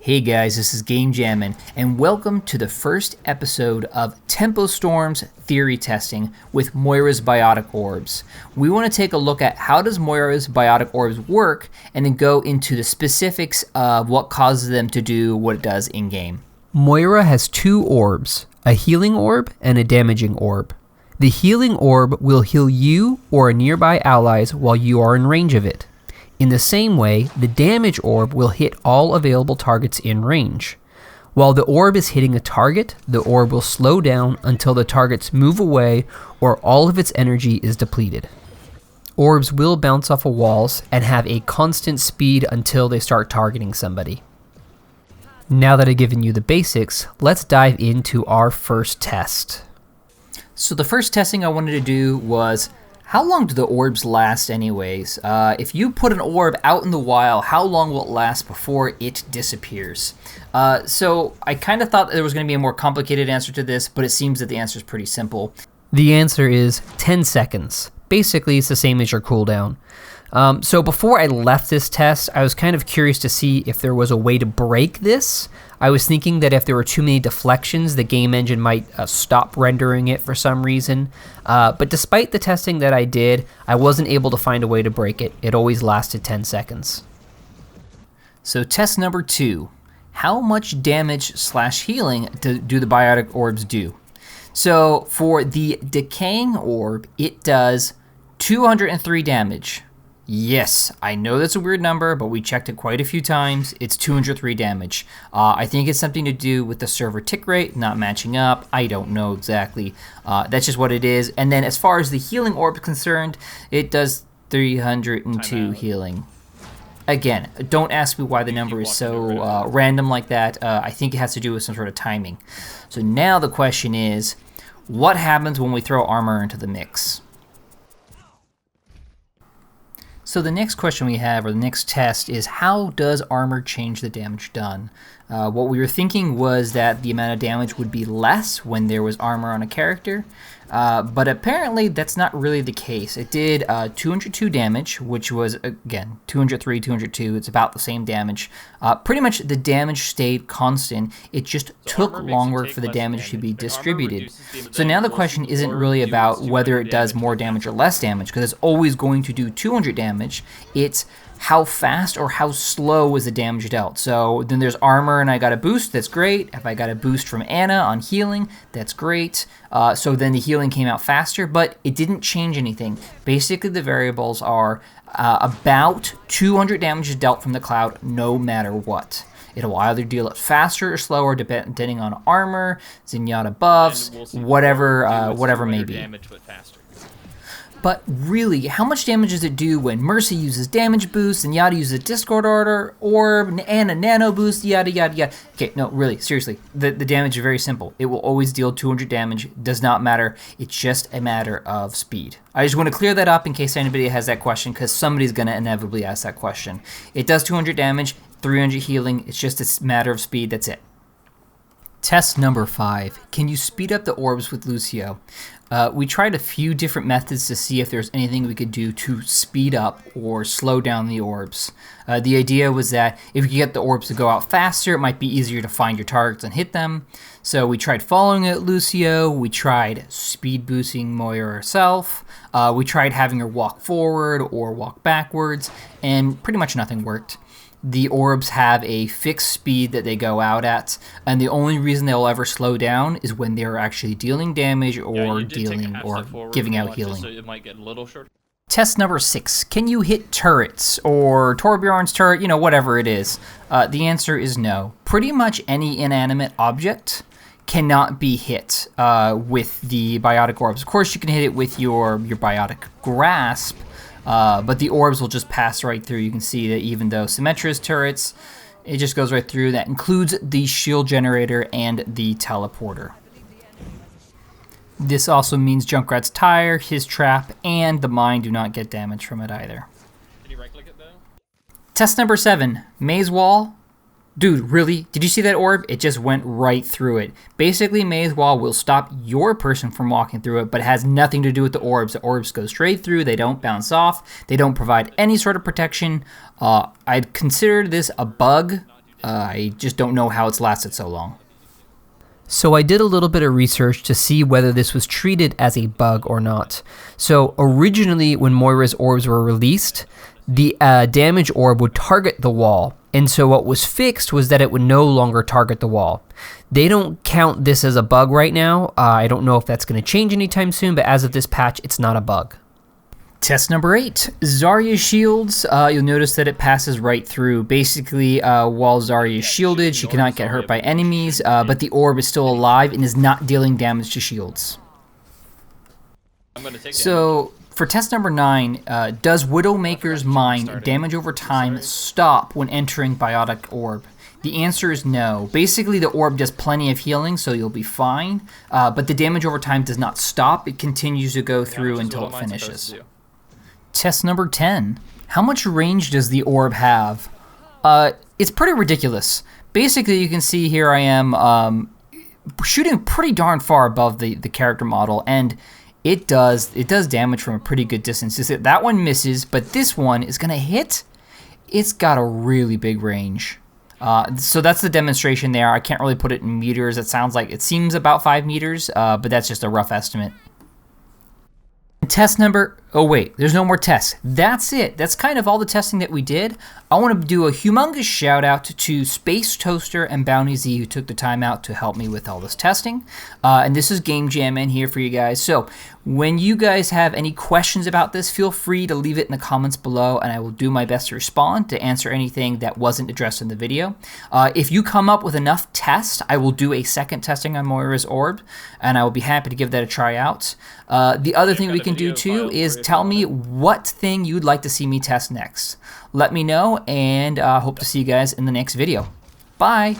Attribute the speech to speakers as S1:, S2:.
S1: Hey guys, this is GameJammin, and welcome to the first episode of Tempo Storm's theory testing with Moira's Biotic Orbs. We want to take a look at how does Moira's Biotic Orbs work, and then go into the specifics of what causes them to do what it does in-game.
S2: Moira has two orbs, a healing orb and a damaging orb. The healing orb will heal you or nearby allies while you are in range of it. In the same way, the damage orb will hit all available targets in range. While the orb is hitting a target, the orb will slow down until the targets move away or all of its energy is depleted. Orbs will bounce off of walls and have a constant speed until they start targeting somebody. Now that I've given you the basics, let's dive into our first test.
S1: So the first testing I wanted to do was, how long do the orbs last anyways? If you put an orb out in the wild, how long will it last before it disappears? So I kind of thought there was going to be a more complicated answer to this, but it seems that the answer is pretty simple.
S2: The answer is 10 seconds. Basically, it's the same as your cooldown. So before I left this test, I was kind of curious to see if there was a way to break this. I was thinking that if there were too many deflections, the game engine might stop rendering it for some reason. But despite the testing that I did, I wasn't able to find a way to break it. It always lasted 10 seconds.
S1: So test number 2. How much damage / healing do the Biotic Orbs do? So for the Decaying Orb, it does 203 damage. Yes, I know that's a weird number, but we checked it quite a few times. It's 203 damage. I think it's something to do with the server tick rate not matching up. I don't know exactly. That's just what it is. And then as far as the healing orb is concerned, it does 302 healing. Again, don't ask me why the number is so random like that. I think it has to do with some sort of timing. So now the question is, what happens when we throw Armour into the mix? So the next question we have, or the next test, is how does Armour change the damage done? What we were thinking was that the amount of damage would be less when there was Armour on a character, but apparently that's not really the case. It did 202 damage, which was, again, 203, 202. It's about the same damage. Pretty much the damage stayed constant. It just took longer for the damage to be distributed. So now the question isn't really about whether it does more damage or less damage, because it's always going to do 200 damage. It's how fast or how slow is the damage dealt. So then there's Armour and I got a boost, that's great. If I got a boost from Ana on healing, that's great. So then the healing came out faster, but it didn't change anything. Basically the variables are about 200 damage is dealt from the cloud no matter what. It'll either deal it faster or slower depending on Armour, Zenyatta buffs, whatever may be. But really, how much damage does it do when Mercy uses damage boost, and Zenyatta uses a Discord Orb, and a Nano boost, yada yada yada? Okay, no, really, seriously, the damage is very simple. It will always deal 200 damage, does not matter. It's just a matter of speed. I just want to clear that up in case anybody has that question, because somebody's going to inevitably ask that question. It does 200 damage, 300 healing, it's just a matter of speed, that's it. Test number 5. Can you speed up the orbs with Lucio? We tried a few different methods to see if there's anything we could do to speed up or slow down the orbs. The idea was that if you could get the orbs to go out faster, it might be easier to find your targets and hit them. So we tried following it Lucio, we tried speed boosting Moira herself, we tried having her walk forward or walk backwards, and pretty much nothing worked. The orbs have a fixed speed that they go out at, and the only reason they'll ever slow down is when they're actually dealing damage or giving out healing.
S3: So it might get a little shorter.
S1: Test number 6. Can you hit turrets or Torbjorn's turret, whatever it is? The answer is no. Pretty much any inanimate object cannot be hit with the Biotic Orbs. Of course, you can hit it with your Biotic Grasp, but the orbs will just pass right through. You can see that even though Symmetra's turrets, it just goes right through. That includes the shield generator and the teleporter. This also means Junkrat's tire, his trap, and the mine do not get damage from it either.
S3: Can you right-click it though?
S1: Test number 7, Maze Wall. Dude, really? Did you see that orb? It just went right through it. Basically, Maze Wall will stop your person from walking through it, but it has nothing to do with the orbs. The orbs go straight through. They don't bounce off. They don't provide any sort of protection. I'd consider this a bug I just don't know how it's lasted so long.
S2: So I did a little bit of research to see whether this was treated as a bug or not. So originally when Moira's orbs were released, the damage orb would target the wall. And so what was fixed was that it would no longer target the wall. They don't count this as a bug right now. I don't know if that's going to change anytime soon, but as of this patch, it's not a bug.
S1: Test number 8, Zarya's shields. You'll notice that it passes right through. Basically, while Zarya is shielded, she cannot get hurt by enemies, but the orb is still alive and is not dealing damage to shields.
S3: I'm gonna take
S1: So, for test number 9, does Widowmaker's mind damage over time stop when entering Biotic Orb? The answer is no. Basically, the orb does plenty of healing, so you'll be fine, but the damage over time does not stop. It continues to go through until it finishes. Test number 10. How much range does the orb have? It's pretty ridiculous. Basically, you can see here I am shooting pretty darn far above the character model, and it does damage from a pretty good distance. That one misses, but this one is going to hit. It's got a really big range. So that's the demonstration there. I can't really put it in meters. It seems about 5 meters, but that's just a rough estimate. Test number, oh wait, there's no more tests. That's it. That's kind of all the testing that we did. I want to do a humongous shout out to Space Toaster and Bounty Z who took the time out to help me with all this testing. And this is GameJammin here for you guys. So when you guys have any questions about this, feel free to leave it in the comments below and I will do my best to respond to answer anything that wasn't addressed in the video. If you come up with enough tests, I will do a second testing on Moira's Orb and I will be happy to give that a try out. The other thing we can do too is tell me what thing you'd like to see me test next. Let me know and hope to see you guys in the next video. Bye!